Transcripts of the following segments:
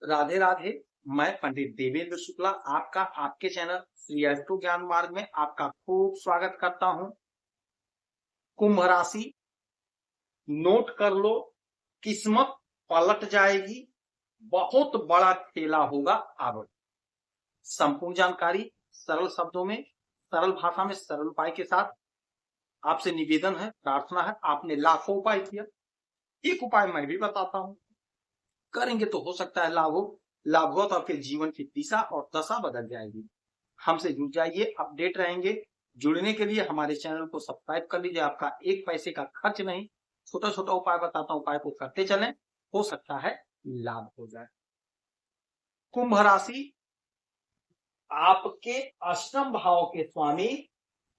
राधे राधे। मैं पंडित देवेंद्र शुक्ला आपका आपके चैनल श्री अष्टो ज्ञान मार्ग में आपका खूब स्वागत करता हूं। कुंभ राशि, नोट कर लो, किस्मत पलट जाएगी। बहुत बड़ा खेला होगा। अब संपूर्ण जानकारी सरल शब्दों में, सरल भाषा में, सरल उपाय के साथ आपसे निवेदन है, प्रार्थना है। आपने लाखों उपाय किया, एक उपाय मैं भी बताता हूं, करेंगे तो हो सकता है लाभ हो। लाभ हो तो आपके जीवन की दिशा और दशा बदल जाएगी। हमसे जुड़ जाइए, अपडेट रहेंगे। जुड़ने के लिए हमारे चैनल को सब्सक्राइब कर लीजिए। आपका एक पैसे का खर्च नहीं, छोटा छोटा उपाय बताता हूं, उपाय को करते चलें, हो सकता है लाभ हो जाए। कुंभ राशि, आपके अष्टम भाव के स्वामी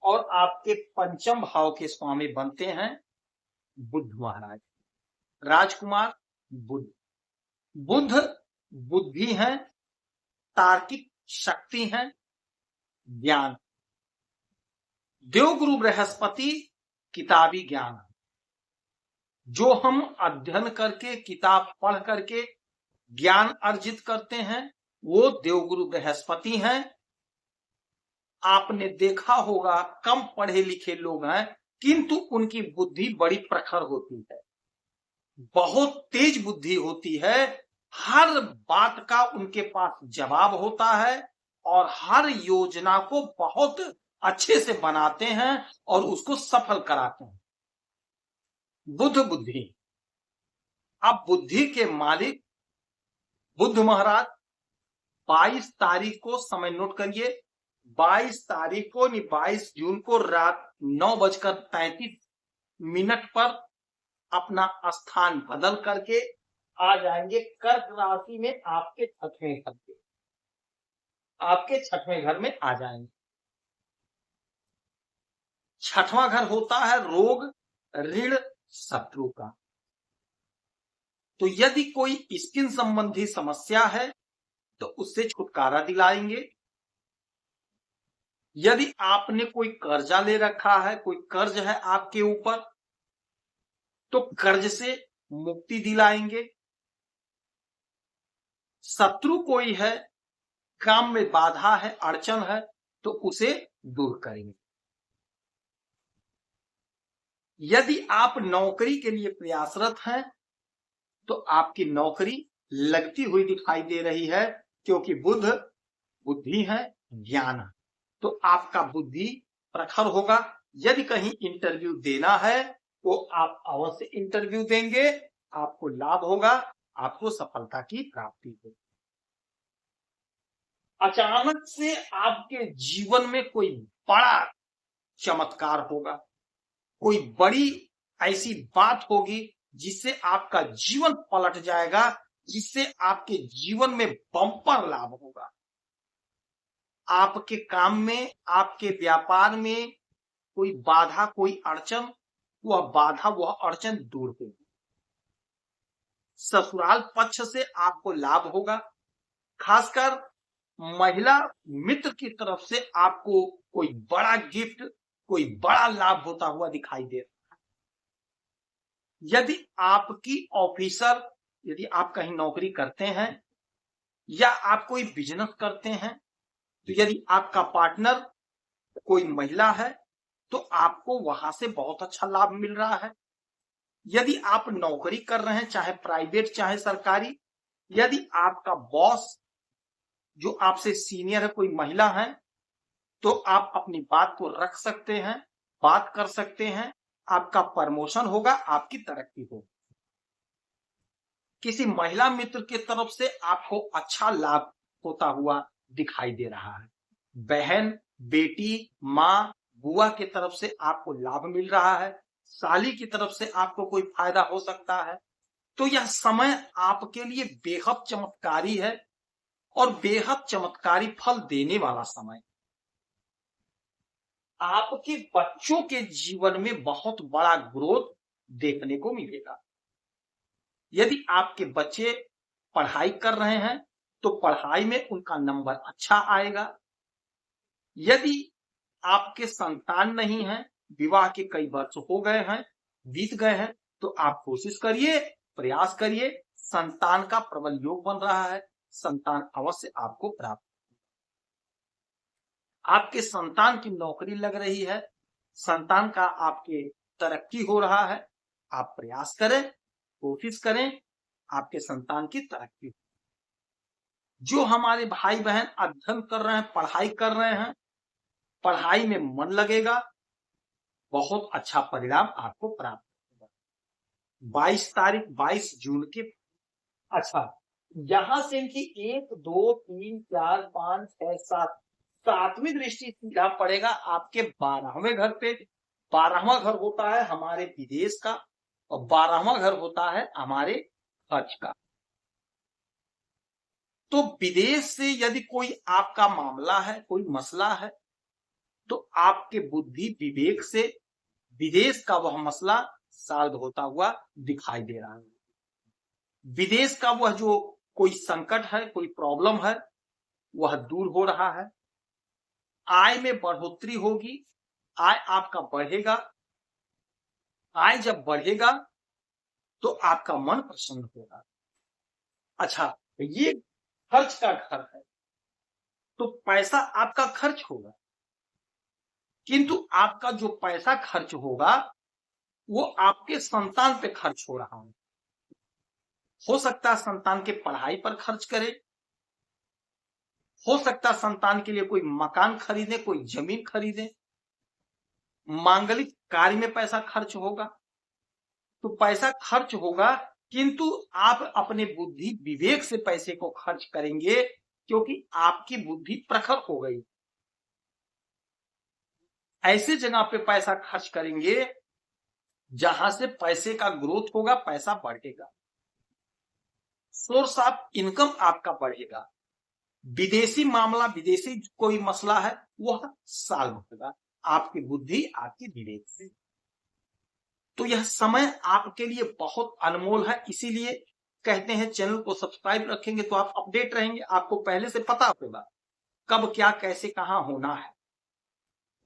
और आपके पंचम भाव के स्वामी बनते हैं बुध महाराज। राजकुमार बुध, बुध बुद्धि है, तार्किक शक्ति है, ज्ञान। देवगुरु बृहस्पति किताबी ज्ञान, जो हम अध्ययन करके किताब पढ़ करके ज्ञान अर्जित करते हैं वो देवगुरु बृहस्पति हैं। आपने देखा होगा कम पढ़े लिखे लोग हैं किंतु उनकी बुद्धि बड़ी प्रखर होती है, बहुत तेज बुद्धि होती है। हर बात का उनके पास जवाब होता है और हर योजना को बहुत अच्छे से बनाते हैं और उसको सफल कराते हैं। बुध बुद्धि। अब बुद्धि के मालिक बुध महाराज 22 तारीख को, समय नोट करिए, 22 तारीख को 22 जून को रात 9:35 पर अपना स्थान बदल करके आ जाएंगे कर्क राशि में, आपके छठवें घर पे, आपके छठवें घर में आ जाएंगे। छठवां घर होता है रोग, ऋण, शत्रु का। तो यदि कोई स्किन संबंधी समस्या है तो उससे छुटकारा दिलाएंगे। यदि आपने कोई कर्जा ले रखा है, कोई कर्ज है आपके ऊपर, तो कर्ज से मुक्ति दिलाएंगे। शत्रु कोई है, काम में बाधा है, अड़चन है, तो उसे दूर करेंगे। यदि आप नौकरी के लिए प्रयासरत हैं तो आपकी नौकरी लगती हुई दिखाई दे रही है, क्योंकि बुध बुद्धि है, ज्ञान है, तो आपका बुद्धि प्रखर होगा। यदि कहीं इंटरव्यू देना है तो आप अवश्य इंटरव्यू देंगे, आपको लाभ होगा, आपको सफलता की प्राप्ति होगी। अचानक से आपके जीवन में कोई बड़ा चमत्कार होगा, कोई बड़ी ऐसी बात होगी जिससे आपका जीवन पलट जाएगा, जिससे आपके जीवन में बम्पर लाभ होगा। आपके काम में, आपके व्यापार में कोई बाधा, कोई अड़चन, वह बाधा, वह अड़चन दूर होगी। ससुराल पक्ष से आपको लाभ होगा, खासकर महिला मित्र की तरफ से आपको कोई बड़ा गिफ्ट, कोई बड़ा लाभ होता हुआ दिखाई दे रहा है। यदि आपकी ऑफिसर, यदि आप कहीं नौकरी करते हैं या आप कोई बिजनेस करते हैं, तो यदि आपका पार्टनर कोई महिला है तो आपको वहां से बहुत अच्छा लाभ मिल रहा है। यदि आप नौकरी कर रहे हैं, चाहे प्राइवेट चाहे सरकारी, यदि आपका बॉस जो आपसे सीनियर है कोई महिला है, तो आप अपनी बात को रख सकते हैं, बात कर सकते हैं, आपका प्रमोशन होगा, आपकी तरक्की होगी। किसी महिला मित्र की तरफ से आपको अच्छा लाभ होता हुआ दिखाई दे रहा है। बहन, बेटी, माँ, बुआ की तरफ से आपको लाभ मिल रहा है, साली की तरफ से आपको कोई फायदा हो सकता है। तो यह समय आपके लिए बेहद चमत्कारी है और बेहद चमत्कारी फल देने वाला समय। आपके बच्चों के जीवन में बहुत बड़ा ग्रोथ देखने को मिलेगा। यदि आपके बच्चे पढ़ाई कर रहे हैं तो पढ़ाई में उनका नंबर अच्छा आएगा। यदि आपके संतान नहीं है, विवाह के कई वर्ष हो गए हैं, बीत गए हैं, तो आप कोशिश करिए, प्रयास करिए, संतान का प्रबल योग बन रहा है, संतान अवश्य आपको प्राप्त। आपके संतान की नौकरी लग रही है, संतान का आपके तरक्की हो रहा है, आप प्रयास करें, कोशिश करें, आपके संतान की तरक्की हो। जो हमारे भाई बहन अध्ययन कर रहे हैं, पढ़ाई कर रहे हैं, पढ़ाई में मन लगेगा, बहुत अच्छा परिणाम आपको प्राप्त होगा। 22 जून के अच्छा यहां से इनकी 1 2 3 4 5 6 7 7वीं दृष्टि सीधा पड़ेगा आपके 12वें घर पे। 12वां घर होता है हमारे विदेश का और 12वां घर होता है हमारे खर्च का। तो विदेश से यदि कोई आपका मामला है, कोई मसला है, तो आपके बुद्धि विवेक से विदेश का वह मसला सॉल्व होता हुआ दिखाई दे रहा है। विदेश का वह जो कोई संकट है, कोई प्रॉब्लम है, वह दूर हो रहा है। आय में बढ़ोतरी होगी, आय आपका बढ़ेगा। आय जब बढ़ेगा तो आपका मन प्रसन्न होगा। अच्छा, ये खर्च का घर है, तो पैसा आपका खर्च होगा, किंतु आपका जो पैसा खर्च होगा वो आपके संतान पे खर्च हो रहा है। हो सकता है संतान के पढ़ाई पर खर्च करे, हो सकता है संतान के लिए कोई मकान खरीदे, कोई जमीन खरीदे, मांगलिक कार्य में पैसा खर्च होगा। तो पैसा खर्च होगा, किंतु आप अपने बुद्धि विवेक से पैसे को खर्च करेंगे, क्योंकि आपकी बुद्धि प्रखर हो गई। ऐसे जगह पे पैसा खर्च करेंगे जहां से पैसे का ग्रोथ होगा, पैसा बढ़ेगा, सोर्स ऑफ इनकम आपका बढ़ेगा। विदेशी मामला, विदेशी कोई मसला है, वह सॉल्व होगा आपकी बुद्धि, आपकी विवेक से। तो यह समय आपके लिए बहुत अनमोल है, इसीलिए कहते हैं चैनल को सब्सक्राइब रखेंगे तो आप अपडेट रहेंगे, आपको पहले से पता होगा कब क्या कैसे कहां होना है।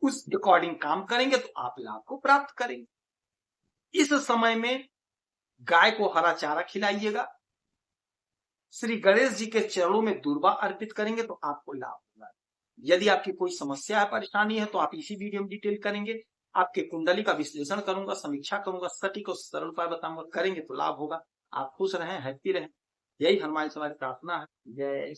उस अकॉर्डिंग काम करेंगे तो आप लाभ को प्राप्त करेंगे। इस समय में गाय को हरा चारा खिलाइएगा, श्री गणेश जी के चरणों में दूर्वा अर्पित करेंगे तो आपको लाभ होगा। यदि आपकी कोई समस्या है, परेशानी है, तो आप इसी वीडियो में डिटेल करेंगे। आपके कुंडली का विश्लेषण करूंगा, समीक्षा करूंगा, सटीक और सरल उपाय बताऊंगा, करेंगे तो लाभ होगा। आप खुश रहें, हैप्पी रहें, यही हनुमान से हमारी प्रार्थना है। जय